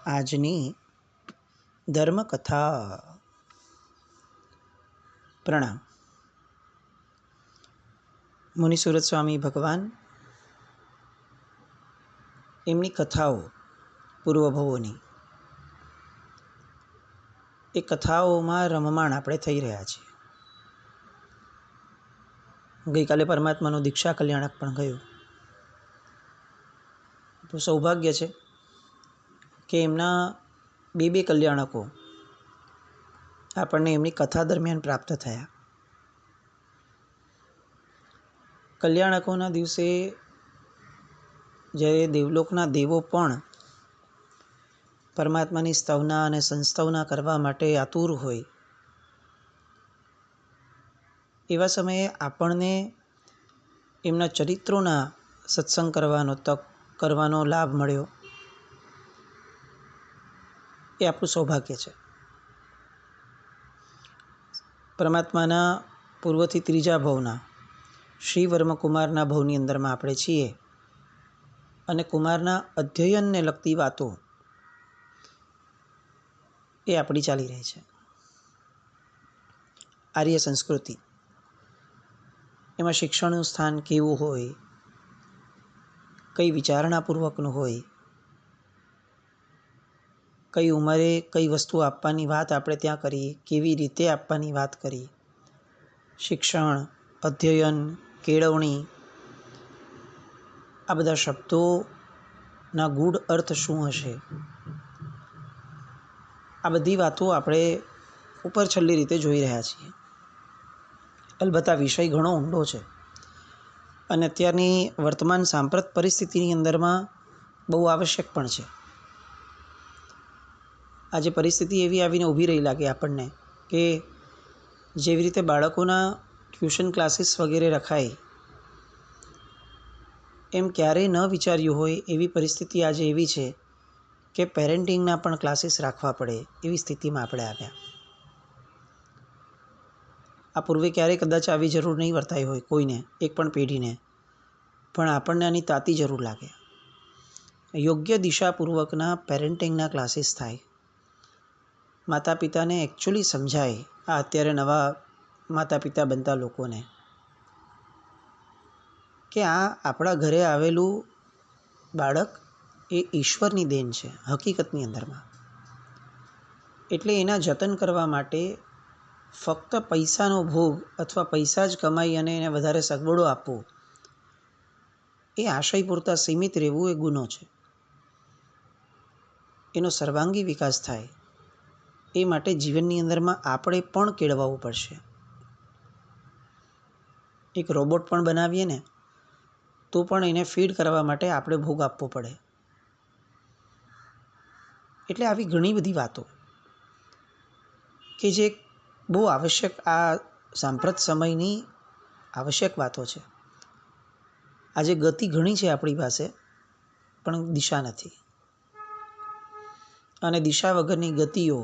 આજની ધર્મકથા. પ્રણામ. મુનિસુરત સ્વામી ભગવાન એમની કથાઓ પૂર્વભવોની એ કથાઓમાં રમમાણ આપણે થઈ રહ્યા છીએ. ગઈકાલે પરમાત્માનું દીક્ષા કલ્યાણક પણ ગયું. તો સૌભાગ્ય છે કે એમના બે કલ્યાણકો આપણને એમની કથા દરમિયાન પ્રાપ્ત થયા. કલ્યાણકોના દિવસે જ્યારે દેવલોકના દેવો પણ પરમાત્માની સ્તવના અને સંસ્તવના કરવા માટે આતુર હોય, એવા સમયે આપણને એમના ચરિત્રોના સત્સંગ કરવાનો લાભ મળ્યો. એ આપણું સૌભાગ્ય છે. પરમાત્માના પૂર્વથી ત્રીજા ભવના શ્રી વર્મકુમારના ભવની અંદરમાં આપણે છીએ અને કુમારના અધ્યયનને લગતી વાતો એ આપણી ચાલી રહી છે. આર્ય સંસ્કૃતિ એમાં શિક્ષણનું સ્થાન કેવું હોય, કઈ વિચારણાપૂર્વકનું હોય, કઈ ઉંમરે કઈ વસ્તુ આપવાની વાત આપણે ત્યાં કરી, કેવી રીતે આપવાની વાત કરી, શિક્ષણ, અધ્યયન, કેળવણી, આ બધા શબ્દોના ગૂઢ અર્થ શું હશે, આ બધી વાતો આપણે ઉપર છલ્લી રીતે જોઈ રહ્યા છીએ. અલબત્ત આ વિષય ઘણો ઊંડો છે અને અત્યારની વર્તમાન સાંપ્રત પરિસ્થિતિની અંદરમાં બહુ આવશ્યક પણ છે. આજે પરિસ્થિતિ એવી આવીને ઊભી રહી લાગે આપણને કે જેવી રીતે બાળકોના ટ્યુશન ક્લાસીસ વગેરે રખાય એમ ક્યારેય ન વિચાર્યું હોય એવી પરિસ્થિતિ આજે એવી છે કે પેરેન્ટિંગના પણ ક્લાસીસ રાખવા પડે એવી સ્થિતિમાં આપણે આવ્યા. આ પૂર્વે ક્યારેય કદાચ આવી જરૂર નહીં વર્તાઈ હોય કોઈને, એક પણ પેઢીને, પણ આપણને આની તાતી જરૂર લાગે. યોગ્ય દિશાપૂર્વકના પેરેન્ટિંગના ક્લાસીસ થાય, માતા પિતાને એકચ્યુઅલી સમજાય, આ અત્યારે નવા માતા પિતા બનતા લોકોને, કે આ આપણા ઘરે આવેલું બાળક એ ઈશ્વરની દેન છે હકીકતની અંદરમાં. એટલે એના જતન કરવા માટે ફક્ત પૈસાનો ભોગ અથવા પૈસા જ કમાઈ અને એને વધારે સગવડો આપવો, એ આશય પૂરતા સીમિત રહેવું એ ગુનો છે. એનો સર્વાંગી વિકાસ થાય એ માટે જીવનની અંદરમાં આપણે પણ કેળવવું પડશે. એક રોબોટ પણ બનાવીએ ને તો પણ એને ફીડ કરવા માટે આપણે ભોગ આપવો પડે. એટલે આવી ઘણી બધી વાતો કે જે બહુ આવશ્યક, આ સાંપ્રત સમયની આવશ્યક વાતો છે. આજે ગતિ ઘણી છે આપણી પાસે, પણ દિશા નથી. અને દિશા વગરની ગતિઓ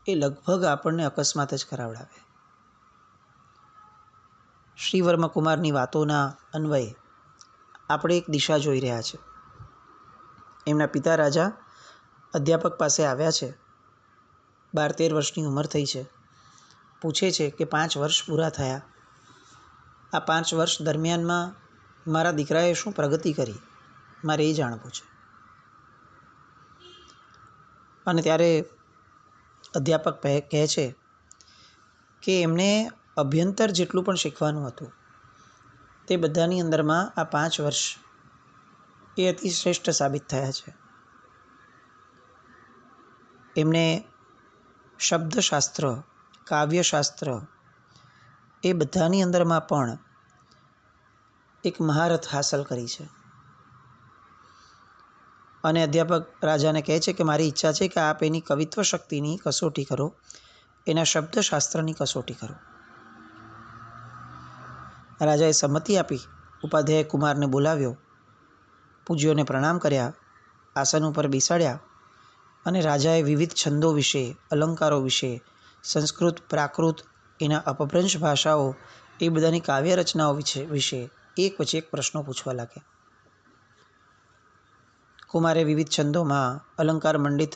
એ લગભગ આપણને અકસ્માત જ કરાવડાવે. શ્રી વર્મકુમારની વાતોના અન્વયે આપણે એક દિશા જોઈ રહ્યા છે. એમના પિતા રાજા અધ્યાપક પાસે આવ્યા છે. 12-13 વર્ષની ઉંમર થઈ છે. પૂછે છે કે 5 વર્ષ પૂરા થયા, આ 5 વર્ષ દરમિયાનમાં મારા દીકરાએ શું પ્રગતિ કરી, મારે એ જાણવું છે. અને ત્યારે અધ્યાપક કહે છે કે એમને અભ્યંતર જેટલું પણ શીખવાનું હતું તે બધાની અંદરમાં આ 5 વર્ષ એ અતિ શ્રેષ્ઠ સાબિત થયા છે. એમને શબ્દશાસ્ત્ર, કાવ્યશાસ્ત્ર એ બધાની અંદરમાં પણ એક મહારથ હાંસલ કરી છે. અને અધ્યાપક રાજાને કહે છે કે મારી ઈચ્છા છે કે આપ એની કવિત્વ શક્તિની કસોટી કરો, એના શબ્દશાસ્ત્રની કસોટી કરો. રાજાએ સંમતિ આપી. ઉપાધ્યાય કુમારને બોલાવ્યો, પૂજ્યોને પ્રણામ કર્યા, આસન ઉપર બેસાડ્યા અને રાજાએ વિવિધ છંદો વિશે, અલંકારો વિશે, સંસ્કૃત, પ્રાકૃત, એના અપભ્રંશ ભાષાઓ, એ બધાની કાવ્ય રચનાઓ વિશે એક પછી એક પ્રશ્નો પૂછવા લાગ્યા. કુમારે વિવિધ છંદોમાં અલંકાર મંડિત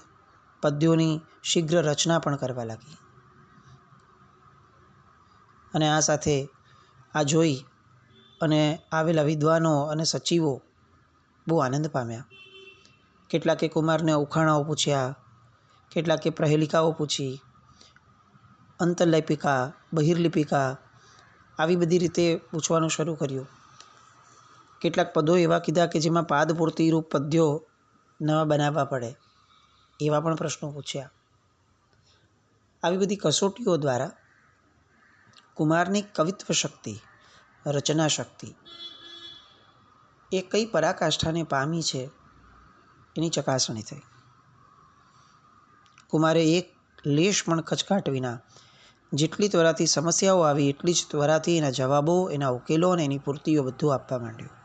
પદ્યોની શીઘ્ર રચના પણ કરવા લાગી. અને આ સાથે આ જોઈ અને આવેલા વિદ્વાનો અને સચિવો બહુ આનંદ પામ્યા. કેટલાકે કુમારને ઉખાણાઓ પૂછ્યા, કેટલાકે પ્રહેલિકાઓ પૂછી, અંતર્લિપિકા, બહિર્લિપિકા આવી બધી રીતે પૂછવાનું શરૂ કર્યું. કેટલાક પદો એવા કીધા કે જેમાં પાદ પૂર્તિ રૂપ પદ્યો નવા બનાવવા પડે, એવા પણ પ્રશ્નો પૂછ્યા. આવી બધી કસોટીઓ દ્વારા કુમારની કવિત્વ શક્તિ, રચના શક્તિ એ કઈ પરાકાષ્ઠાને પામી છે એની ચકાસણી થઈ. કુમારે એક લેશ પણ ખચકાટ વિના જેટલી ત્વરાથી સમસ્યાઓ આવી એટલી જ ત્વરાથી એના જવાબો, એના ઉકેલો અને એની પૂર્તિઓ બધું આપવા માંડ્યું.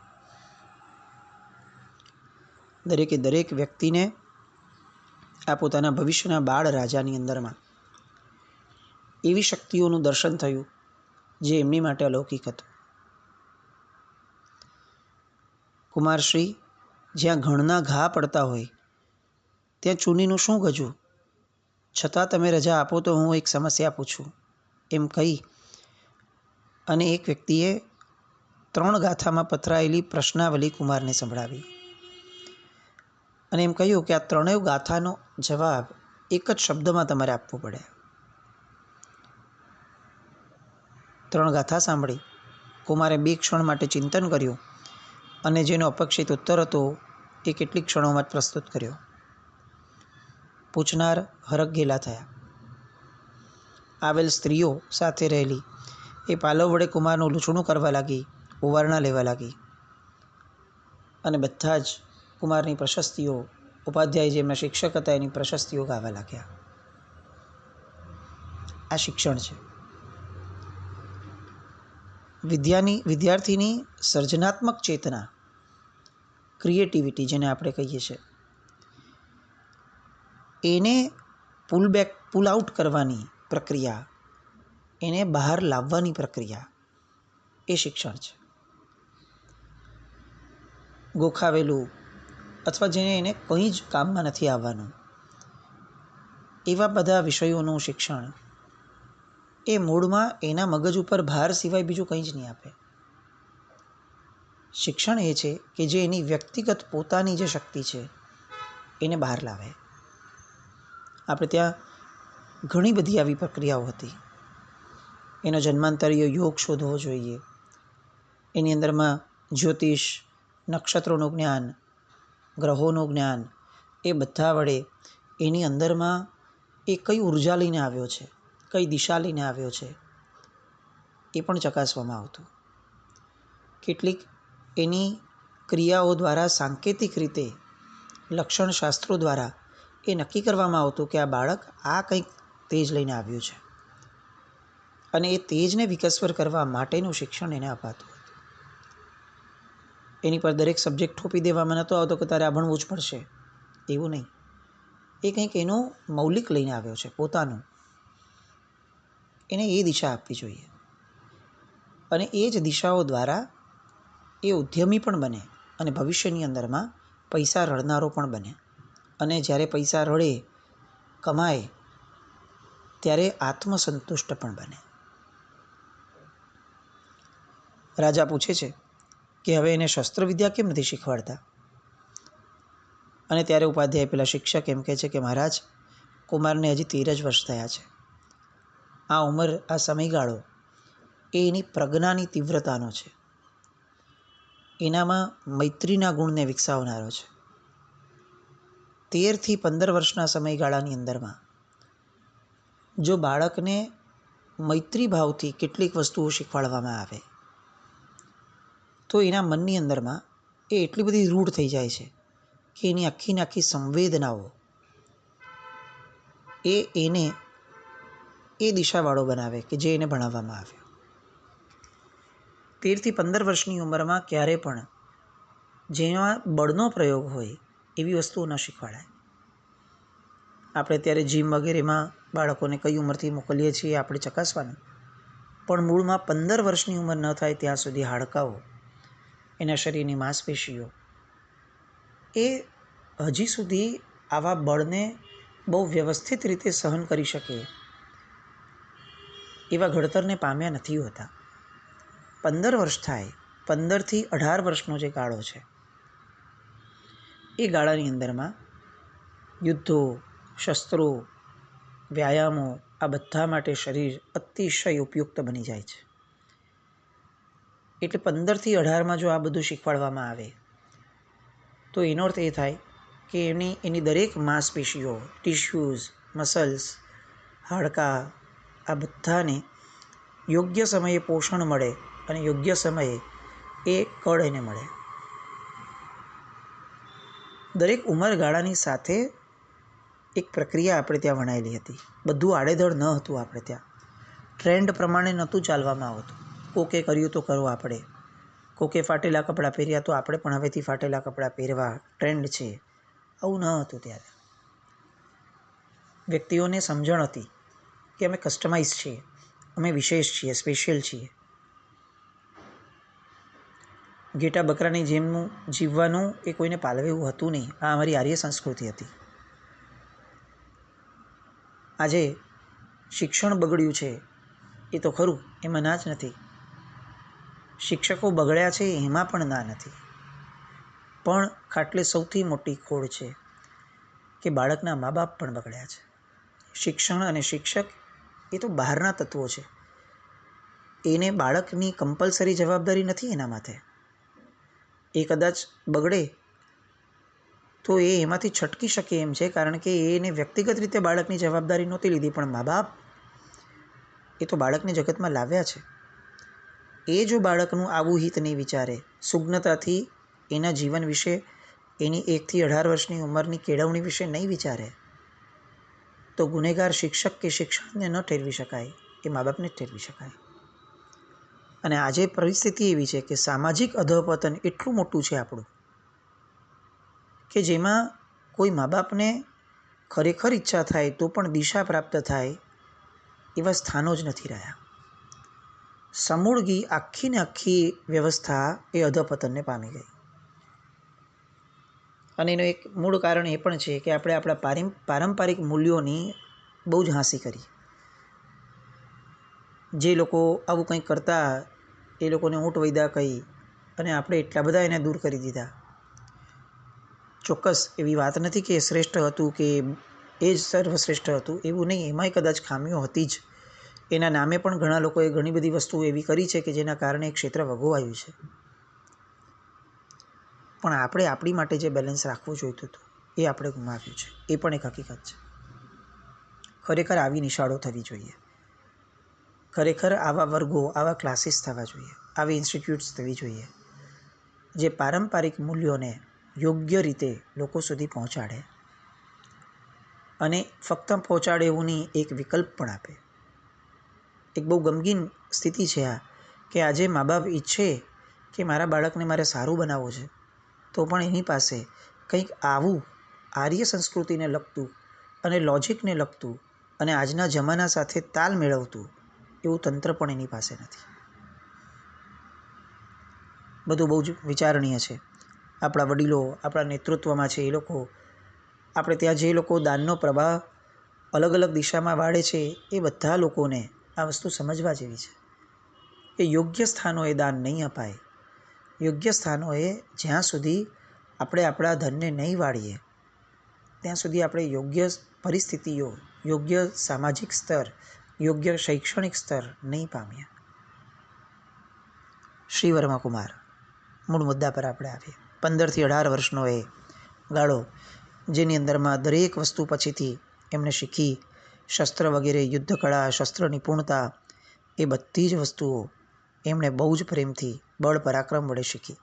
દરેકે દરેક વ્યક્તિને આ પોતાના ભવિષ્યના બાળ રાજાની અંદરમાં એવી શક્તિઓનું દર્શન થયું જે એમની માટે અલૌકિક હતું. કુમારશ્રી જ્યાં ઘણના ઘા પડતા હોય ત્યાં ચૂનીનું શું ગજું, છતાં તમે રજા આપો તો હું એક સમસ્યા પૂછું, એમ કહી અને એક વ્યક્તિએ 3 ગાથામાં પથરાયેલી પ્રશ્નાવલી કુમારને સંભળાવી અને એમ કહ્યું કે આ 3 ગાથાનો જવાબ એક જ શબ્દમાં તમારે આપવો પડે. 3 ગાથા સાંભળી કુમારે 2 ક્ષણ માટે ચિંતન કર્યું અને જેનો અપેક્ષિત ઉત્તર હતો એ કેટલીક ક્ષણોમાં જ પ્રસ્તુત કર્યો. પૂછનાર હરખ-ઘેલા થયા. આવેલ સ્ત્રીઓ સાથે રહેલી એ પાલવ વડે કુમારનું લૂછણું કરવા લાગી, ઓવારણા લેવા લાગી અને બધા જ કુમારની પ્રશસ્તિઓ, ઉપાધ્યાય જેમના શિક્ષક હતા એની પ્રશસ્તિઓ ગાવા લાગ્યા. આ શિક્ષણ છે. વિદ્યાર્થીની સર્જનાત્મક ચેતના, ક્રિએટિવિટી જેને આપણે કહીએ છીએ, એને પુલ આઉટ કરવાની પ્રક્રિયા, એને બહાર લાવવાની પ્રક્રિયા એ શિક્ષણ છે. ગોખાવેલું અથવા જેને એને કંઈ જ કામમાં નથી આવવાનું એવા બધા વિષયોનું શિક્ષણ એ મૂળમાં એના મગજ ઉપર ભાર સિવાય બીજું કંઈ જ નહીં આપે. શિક્ષણ એ છે કે જે એની વ્યક્તિગત પોતાની જે શક્તિ છે એને બહાર લાવે. આપણે ત્યાં ઘણી બધી આવી પ્રક્રિયાઓ હતી. એનો જન્માંતરીય યોગ શોધવો જોઈએ. એની અંદરમાં જ્યોતિષ, નક્ષત્રોનું જ્ઞાન, ગ્રહોનું જ્ઞાન, એ બધા વડે એની અંદરમાં એ કઈ ઉર્જા લઈને આવ્યો છે, કઈ દિશા લઈને આવ્યો છે એ પણ ચકાસવામાં આવતું. કેટલીક એની ક્રિયાઓ દ્વારા સાંકેતિક રીતે લક્ષણશાસ્ત્રો દ્વારા એ નક્કી કરવામાં આવતું કે આ બાળક આ કંઈક તેજ લઈને આવ્યું છે અને એ તેજને વિકસ્વર કરવા માટેનું શિક્ષણ એને અપાતું હતું. એની પર દરેક સબ્જેક્ટ થોપી દેવામાં નહોતો આવતો કે તારે આ ભણવું જ પડશે, એવું નહીં. એ કંઈક એનું મૌલિક લઈને આવ્યો છે પોતાનું, એને એ દિશા આપવી જોઈએ અને એ જ દિશાઓ દ્વારા એ ઉદ્યમી પણ બને અને ભવિષ્યની અંદરમાં પૈસા રળનારો પણ બને અને જ્યારે પૈસા રળે, કમાય, ત્યારે આત્મસંતુષ્ટ પણ બને. રાજા પૂછે છે કે હવે એને શસ્ત્રવિદ્યા કેમ નથી શીખવાડતા? અને ત્યારે ઉપાધ્યાય પેલા શિક્ષક એમ કહે છે કે મહારાજ, કુમારને હજી 13 જ વર્ષ થયા છે. આ ઉંમર, આ સમયગાળો એ એની પ્રજ્ઞાની તીવ્રતાનો છે, એનામાં મૈત્રીના ગુણને વિકસાવનારો છે. 13 થી 15 વર્ષના સમયગાળાની અંદરમાં જો બાળકને મૈત્રી ભાવથી કેટલીક વસ્તુઓ શીખવાડવામાં આવે તો એના મનની અંદરમાં એ એટલી બધી રૂઢ થઈ જાય છે કે એની આખી સંવેદનાઓ એને એ દિશાવાળો બનાવે કે જે એને ભણાવવામાં આવ્યો. 13 થી 15 વર્ષની ઉંમરમાં ક્યારે પણ જેમાં બળનો પ્રયોગ હોય એવી વસ્તુઓ ન શીખવાડાય. આપણે ત્યારે જીમ વગેરેમાં બાળકોને કઈ ઉંમરથી મોકલીએ છીએ આપણે ચકાસવાનું, પણ મૂળમાં 15 વર્ષની ઉંમર ન થાય ત્યાં સુધી હાડકાઓ, એના શરીરની માંસપેશીઓ એ હજી સુધી આવા બળને બહુ વ્યવસ્થિત રીતે સહન કરી શકે એવા ઘડતરને પામ્યા નથી હોતા. 15 વર્ષ થાય, 15થી 18 વર્ષનો જે ગાળો છે, એ ગાળાની અંદરમાં યુદ્ધો, શસ્ત્રો, વ્યાયામો આ બધા માટે શરીર અતિશય ઉપયુક્ત બની જાય છે. એટલે 15થી 18માં જો આ બધું શીખવાડવામાં આવે તો એનો અર્થ એ થાય કે એની દરેક માંસપેશીઓ, ટિશ્યુઝ, મસલ્સ, હાડકાં આ બધાને યોગ્ય સમયે પોષણ મળે અને યોગ્ય સમયે એ કળ એને મળે. દરેક ઉંમરગાળાની સાથે એક પ્રક્રિયા આપણે ત્યાં વણાયેલી હતી. બધું આડેધડ ન હતું. આપણે ત્યાં ટ્રેન્ડ પ્રમાણે નહોતું ચાલવામાં આવતું. કોકે કર્યું તો કરો આપણે, કોકે ફાટેલા કપડાં પહેર્યા તો આપણે પણ હવેથી ફાટેલા કપડાં પહેરવા ટ્રેન્ડ છે, આવું ન હતું. ત્યારે વ્યક્તિઓને સમજણ હતી કે અમે કસ્ટમાઇઝ છીએ, અમે વિશેષ છીએ, સ્પેશિયલ છીએ. ઘેટા બકરાની જેમનું જીવવાનું એ કોઈને પાલવે એવું હતું નહીં. આ અમારી આર્ય સંસ્કૃતિ હતી. આજે શિક્ષણ બગડ્યું છે એ તો ખરું, એમાં ના જ નથી. શિક્ષકો બગડ્યા છે એમાં પણ ના નથી. પણ ખાટલે સૌથી મોટી ખોડ છે કે બાળકના મા બાપ પણ બગડ્યા છે. શિક્ષણ અને શિક્ષક એ તો બહારના તત્વો છે. એને બાળકની કમ્પલસરી જવાબદારી નથી એના માથે. એ કદાચ બગડે તો એ એમાંથી છટકી શકે એમ છે, કારણ કે એને વ્યક્તિગત રીતે બાળકની જવાબદારી નહોતી લીધી, પણ મા બાપ એ તો બાળકને જગતમાં લાવ્યા છે. એ જો બાળકનું આવું હિત નહીં વિચારે, સુજ્ઞતાથી એના જીવન વિશે, એની 1થી 18 વર્ષની ઉંમરની કેળવણી વિશે નહીં વિચારે, તો ગુનેગાર શિક્ષક કે શિક્ષણને ન ઠેરવી શકાય, એ મા બાપને જ ઠેરવી શકાય. અને આજે પરિસ્થિતિ એવી છે કે સામાજિક અધઃપતન એટલું મોટું છે આપણું કે જેમાં કોઈ મા બાપને ખરેખર ઈચ્છા થાય તો પણ દિશા પ્રાપ્ત થાય એવા સ્થાનો જ નથી રહ્યા. સમૂળગી આખી ને આખી વ્યવસ્થા એ અધઃપતનને પામી ગઈ. અને એનું એક મૂળ કારણ એ પણ છે કે આપણે આપણા પારંપરિક મૂલ્યોની બહુ જ હાંસી કરી. જે લોકો આવું કંઈક કરતા એ લોકોને ઊંટ વૈદા કહી અને આપણે એટલા બધા એને દૂર કરી દીધા. ચોક્કસ એવી વાત નથી કે શ્રેષ્ઠ હતું કે એ જ સર્વશ્રેષ્ઠ હતું, એવું નહીં. એમાંય કદાચ ખામીઓ હતી જ. એના નામે પણ ઘણા લોકોએ ઘણી બધી વસ્તુઓ એવી કરી છે કે જેના કારણે એ ક્ષેત્ર ભોગવાયું છે. પણ આપણે આપણી માટે જે બેલેન્સ રાખવું જોઈતું હતું એ આપણે ગુમાવ્યું છે. એ પણ એક હકીકત છે. ખરેખર આવી નિશાળો થવી જોઈએ. ખરેખર આવા વર્ગો, આવા ક્લાસીસ થવા જોઈએ, આવી ઇન્સ્ટિટ્યૂટ્સ થવી જોઈએ જે પારંપરિક મૂલ્યોને યોગ્ય રીતે લોકો સુધી પહોંચાડે. અને ફક્ત પહોંચાડે એવું નહીં, એક વિકલ્પ પણ આપે. એક બહુ ગમગીન સ્થિતિ છે આ કે આજે મા બાપ ઈચ્છે કે મારા બાળકને મારે સારું બનાવવું છે, તો પણ એની પાસે કંઈક આવું આર્ય સંસ્કૃતિને લગતું અને લોજિકને લગતું અને આજના જમાના સાથે તાલ મેળવતું એવું તંત્ર પણ એની પાસે નથી. બધું બહુ જ વિચારણીય છે. આપણા વડીલો, આપણા નેતૃત્વમાં છે એ લોકો, આપણે ત્યાં જે લોકો દાનનો પ્રવાહ અલગ અલગ દિશામાં વાળે છે, એ બધા લોકોને આ વસ્તુ સમજવા જેવી છે કે યોગ્ય સ્થાનોએ દાન નહીં અપાય. યોગ્ય સ્થાનોએ જ્યાં સુધી આપણે આપણા ધનને નહીં વાળીએ ત્યાં સુધી આપણે યોગ્ય પરિસ્થિતિઓ, યોગ્ય સામાજિક સ્તર, યોગ્ય શૈક્ષણિક સ્તર નહીં પામીએ. શ્રી વર્માકુમાર, મૂળ મુદ્દા પર આપણે આવીએ. 15થી 18 વર્ષનો એ ગાળો જેની અંદરમાં દરેક વસ્તુ પછીથી એમણે શીખી. શસ્ત્ર વગેરે, યુદ્ધ કળા, શસ્ત્ર નિપુણતા, એ બધી જ વસ્તુઓ એમણે બહુ જ પ્રેમથી બળ પરાક્રમ વડે શીખી.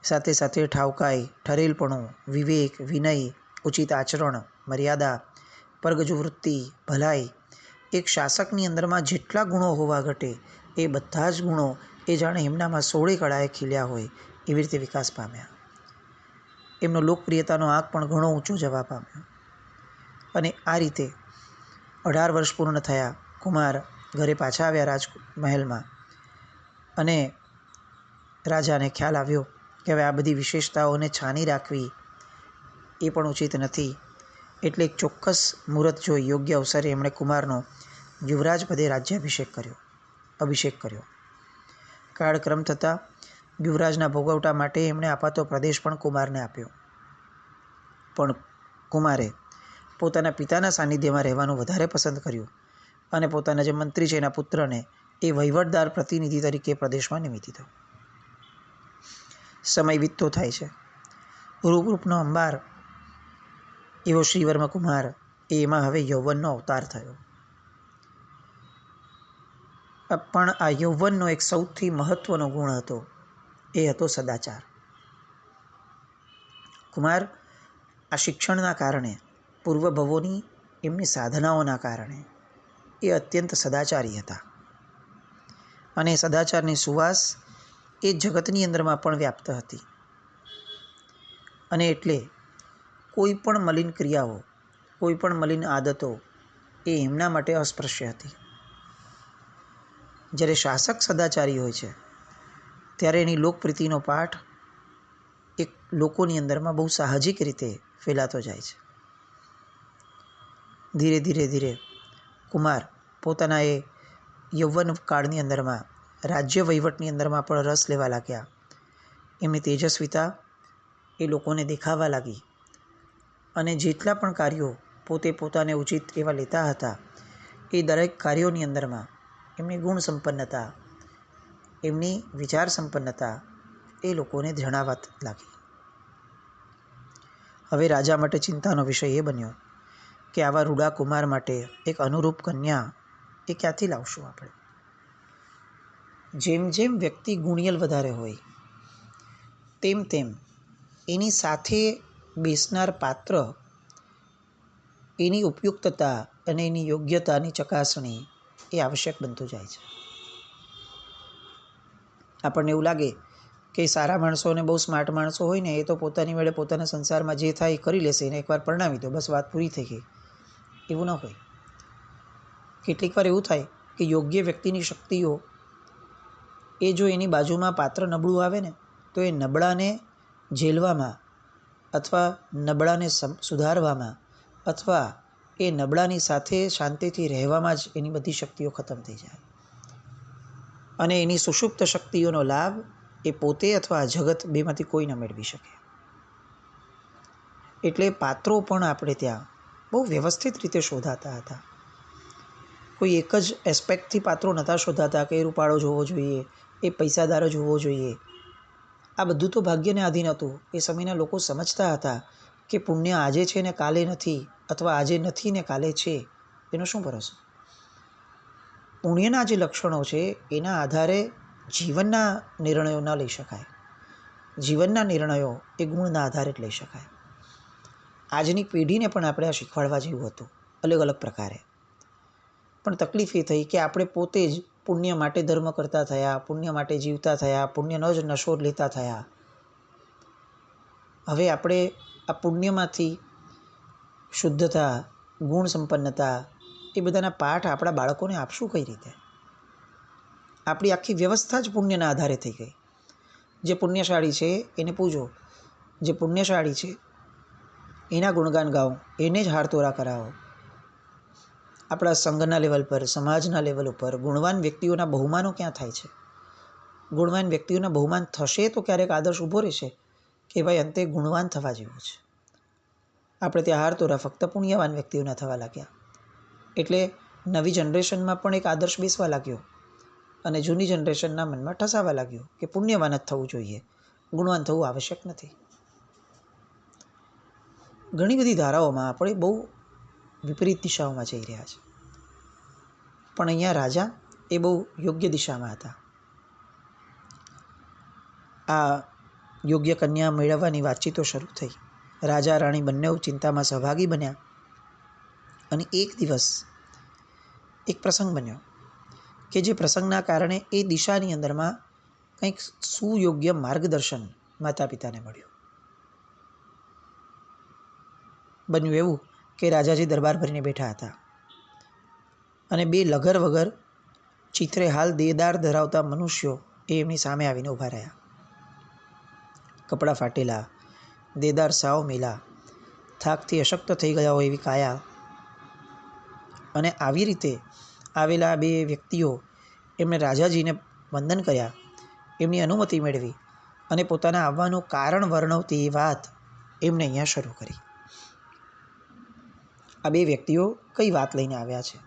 સાથે સાથે ઠાવકાઈ, ઠરેલપણું, વિવેક, વિનય, ઉચિત આચરણ, મર્યાદા, પરગજુ વૃત્તિ, ભલાઈ, એક શાસકની અંદરમાં જેટલા ગુણો હોવા ઘટે એ બધા જ ગુણો એ જાણે એમનામાં 16 કળાએ ખીલ્યા હોય એવી રીતે વિકાસ પામ્યા. એમનો લોકપ્રિયતાનો આંક પણ ઘણો ઊંચો જવા પામ્યો. અને આ રીતે 18 વર્ષ પૂર્ણ થયા. કુમાર ઘરે પાછા આવ્યા રાજમહેલમાં. અને રાજાને ખ્યાલ આવ્યો કે હવે આ બધી વિશેષતાઓને છાની રાખવી એ પણ ઉચિત નથી. એટલે એક ચોક્કસ મુહૂર્ત જોઈ યોગ્ય અવસરે એમણે કુમારનો યુવરાજ પદે રાજ્યાભિષેક કર્યો. કાળક્રમ થતાં યુવરાજના ભોગવટા માટે એમણે અપાતો પ્રદેશ પણ કુમારને આપ્યો. પણ કુમારે પોતાના પિતાના સાનિધ્યમાં રહેવાનું વધારે પસંદ કર્યું અને પોતાના જે મંત્રી છે એના પુત્રને એ વહીવટદાર પ્રતિનિધિ તરીકે પ્રદેશમાં નિમિત્ત દીધો. સમય વીતતો થાય છે. રૂપનો અંબાર એવો શ્રીવર્મ કુમાર એમાં હવે યૌવનનો અવતાર થયો. પણ આ યૌવનનો એક સૌથી મહત્વનો ગુણ હતો, એ હતો સદાચાર. કુમાર આ શિક્ષણના કારણે, પૂર્વભવોની એમની સાધનાઓના કારણે એ અત્યંત સદાચારી હતા. અને સદાચારની સુવાસ એ જગતની અંદરમાં પણ વ્યાપ્ત હતી. અને એટલે કોઈ પણ મલિન ક્રિયાઓ, કોઈ પણ મલિન આદતો એ એમના માટે અસ્પૃશ્ય હતી. જ્યારે શાસક સદાચારી હોય છે ત્યારે એની લોકપ્રીતિનો પાઠ એક લોકોની અંદરમાં બહુ સાહજિક રીતે ફેલાતો જાય છે. ધીરે ધીરે કુમાર પોતાના એ યૌવન કાળની અંદરમાં રાજ્ય વહીવટની અંદરમાં પણ રસ લેવા લાગ્યા. એમની તેજસ્વીતા એ લોકોને દેખાવા લાગી. અને જેટલા પણ કાર્યો પોતે પોતાને ઉચિત એવા લેતા હતા એ દરેક કાર્યોની અંદરમાં એમની ગુણ સંપન્નતા, એમની વિચાર સંપન્નતા એ લોકોને જણાવવા લાગી. હવે રાજા માટે ચિંતાનો વિષય એ બન્યો કે આવા રૂડા કુમાર માટે એક અનુરૂપ કન્યા એ ક્યાંથી લાવશું આપણે? જેમ જેમ વ્યક્તિ ગુણિયલ વધારે હોય તેમ તેમ એની સાથે બેસનાર પાત્ર, એની ઉપયુક્તતા અને એની યોગ્યતાની ચકાસણી એ આવશ્યક બનતું જાય છે. આપણને એવું લાગે કે સારા માણસો અને બહુ સ્માર્ટ માણસો હોય ને એ તો પોતાની વેળે પોતાના સંસારમાં જે થાય એ કરી લેશે, એને એકવાર પરણાવી દો, બસ વાત પૂરી થઈ ગઈ. એવું ન હોય. કેટલીક વાર એવું થાય કે યોગ્ય વ્યક્તિની શક્તિઓ એ જો એની બાજુમાં પાત્ર નબળું આવે ને તો એ નબળાને ઝેલવામાં અથવા નબળાને સુધારવામાં અથવા એ નબળાની સાથે શાંતિથી રહેવામાં જ એની બધી શક્તિઓ ખતમ થઈ જાય. અને એની સુષુપ્ત શક્તિઓનો લાભ એ પોતે અથવા જગત બેમાંથી કોઈ ન મેળવી શકે. એટલે પાત્રો પણ આપણે ત્યાં બહુ વ્યવસ્થિત રીતે શોધાતા હતા. કોઈ એક જ એસ્પેક્ટથી પાત્રો નહોતા શોધાતા કે એ રૂપાળો જોવો જોઈએ, એ પૈસાદાર જ હોવો જોઈએ. આ બધું તો ભાગ્યને આધીન હતું. એ સમયના લોકો સમજતા હતા કે પુણ્ય આજે છે ને કાલે નથી, અથવા આજે નથી ને કાલે છે, એનો શું ભરોસો? પુણ્યના જે લક્ષણો છે એના આધારે જીવનના નિર્ણયો ન લઈ શકાય. જીવનના નિર્ણયો એ ગુણના આધારે જ લઈ શકાય. આજની પેઢીને પણ આપણે આ શીખવાડવા જેવું હતું, અલગ અલગ પ્રકારે. પણ તકલીફ એ થઈ કે આપણે પોતે જ પુણ્ય માટે ધર્મ કરતા થયા, પુણ્ય માટે જીવતા થયા, પુણ્યનો જ નશો લેતા થયા. હવે આપણે આ પુણ્યમાંથી શુદ્ધતા, ગુણ સંપન્નતા એ બધાના પાઠ આપણા બાળકોને આપશું કઈ રીતે? આપણી આખી વ્યવસ્થા જ પુણ્યના આધારે થઈ ગઈ. જે પુણ્યશાળી છે એને પૂજો, જે પુણ્યશાળી છે એના ગુણગાન ગાઓ, એને જ હારતોરા કરાવો. આપણા સંઘના લેવલ પર, સમાજના લેવલ ઉપર ગુણવાન વ્યક્તિઓના બહુમાનો ક્યાં થાય છે? ગુણવાન વ્યક્તિઓના બહુમાન થશે તો ક્યારેક આદર્શ ઊભો રહેશે કે ભાઈ અંતે ગુણવાન થવા જેવું છે. આપણે ત્યાં હારતોરા ફક્ત પુણ્યવાન વ્યક્તિઓના થવા લાગ્યા. એટલે નવી જનરેશનમાં પણ એક આદર્શ બેસવા લાગ્યો અને જૂની જનરેશનના મનમાં ઠસાવા લાગ્યો કે પુણ્યવાન જ થવું જોઈએ, ગુણવાન થવું આવશ્યક નથી. ઘણી બધી ધારાઓમાં આપણે બહુ વિપરીત દિશાઓમાં જઈ રહ્યા છે. પણ અહીંયા રાજા એ બહુ યોગ્ય દિશામાં હતા. આ યોગ્ય કન્યા મેળવવાની વાતચીતો શરૂ થઈ. રાજા રાણી બંને ચિંતામાં સહભાગી બન્યા. અને એક દિવસ એક પ્રસંગ બન્યો કે જે પ્રસંગના કારણે એ દિશાની અંદરમાં કંઈક સુયોગ્ય માર્ગદર્શન માતા પિતાને મળ્યું. બન્યું એવું કે રાજાજી દરબાર ભરીને બેઠા હતા અને બે લગર વગર ચિત્રે હાલ દેદાર ધરાવતા મનુષ્યો એ એમની સામે આવીને ઊભા રહ્યા. કપડાં ફાટેલા, દેદાર સાવ મેલા, થાકથી અશક્ત થઈ ગયા હોય એવી કાયા, અને આવી રીતે આવેલા બે વ્યક્તિઓ એમણે રાજાજીને વંદન કર્યા, એમની અનુમતિ મેળવી અને પોતાના આવવાનું કારણ વર્ણવતી એ વાત એમણે અહીંયા શરૂ કરી. આ બે વ્યક્તિઓ કઈ વાત લઈને આવ્યા છે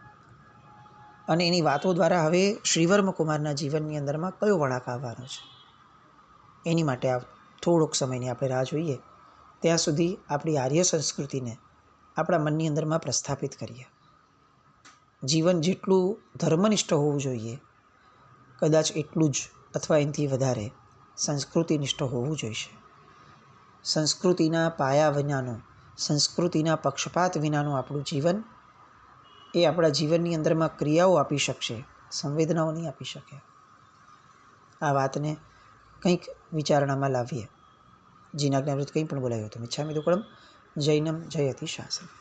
અને એની વાતો દ્વારા હવે શ્રીવર્મકુમારના જીવનની અંદરમાં કયો વળાંક આવવાનો છે, એની માટે થોડોક સમયની આપણે રાહ જોઈએ. ત્યાં સુધી આપણી આર્ય સંસ્કૃતિને આપણા મનની અંદરમાં પ્રસ્થાપિત કરીએ. જીવન જેટલું ધર્મનિષ્ઠ હોવું જોઈએ, કદાચ એટલું જ અથવા એનાથી વધારે સંસ્કૃતિનિષ્ઠ હોવું જોઈશે. સંસ્કૃતિના પાયા વિનાનું, સંસ્કૃતિના પક્ષપાત વિનાનું આપણું જીવન એ આપણા જીવનની અંદરમાં ક્રિયાઓ આપી શકશે, સંવેદનાઓ નહીં આપી શકે. આ વાતને કંઈક વિચારણામાં લાવીએ. જીનાજ્ઞામૃત કંઈ પણ બોલાયું હતું. મિચ્છામિ દુક્કડમ. જૈનમ જયતિ શાસનમ.